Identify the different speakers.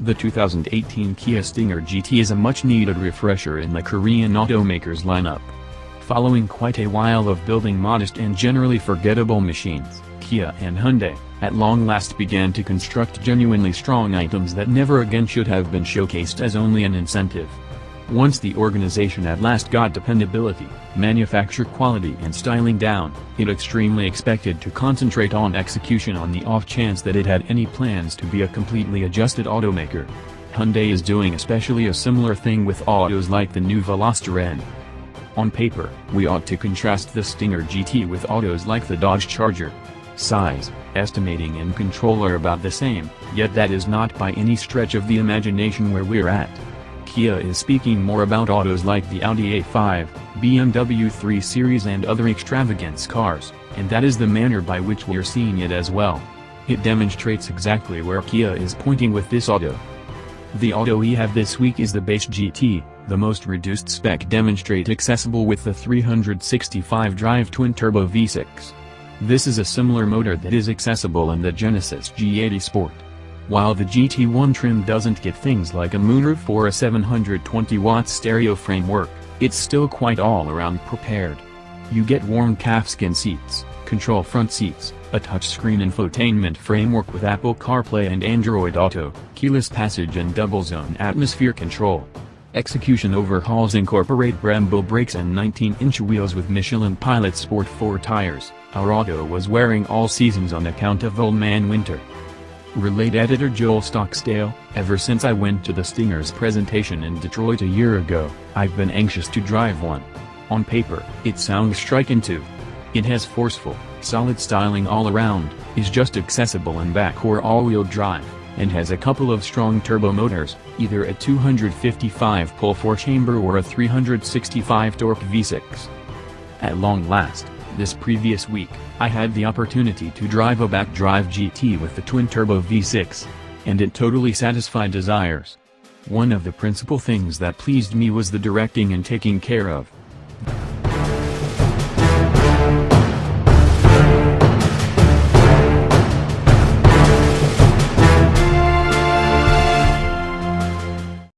Speaker 1: The 2018 Kia Stinger GT is a much-needed refresher in the Korean automaker's lineup. Following quite a while of building modest and generally forgettable machines, Kia and Hyundai, at long last began to construct genuinely strong items that never again should have been showcased as only an incentive. Once the organization at last got dependability, manufacture quality and styling down, it extremely expected to concentrate on execution on the off chance that it had any plans to be a completely adjusted automaker. Hyundai is doing especially a similar thing with autos like the new Veloster N. On paper, we ought to contrast the Stinger GT with autos like the Dodge Charger. Size, estimating and control are about the same, yet that is not by any stretch of the imagination where we're at. Kia is speaking more about autos like the Audi A5, BMW 3 Series and other extravagance cars, and that is the manner by which we're seeing it as well. It demonstrates exactly where Kia is pointing with this auto. The auto we have this week is the base GT, the most reduced spec demonstrate accessible with the 365 drive twin-turbo V6. This is a similar motor that is accessible in the Genesis G80 Sport. While the GT1 trim doesn't get things like a moonroof or a 720-watt stereo framework, it's still quite all-around prepared. You get warm calfskin seats, control front seats, a touchscreen infotainment framework with Apple CarPlay and Android Auto, keyless passage and double-zone atmosphere control. Execution overhauls incorporate Brembo brakes and 19-inch wheels with Michelin Pilot Sport 4 tires. Our auto was wearing all seasons on account of old man winter. Relate editor Joel Stockdale, ever since I went to the Stinger's presentation in Detroit a year ago, I've been anxious to drive one. On paper, it sounds striking too. It has forceful, solid styling all around, is just accessible in back or all-wheel drive, and has a couple of strong turbo motors, either a 255 pull 4-chamber or a 365 torque V6. At long last, this previous week, I had the opportunity to drive a back-drive GT with the twin-turbo V6, and it totally satisfied desires. One of the principal things that pleased me was the directing and taking care of.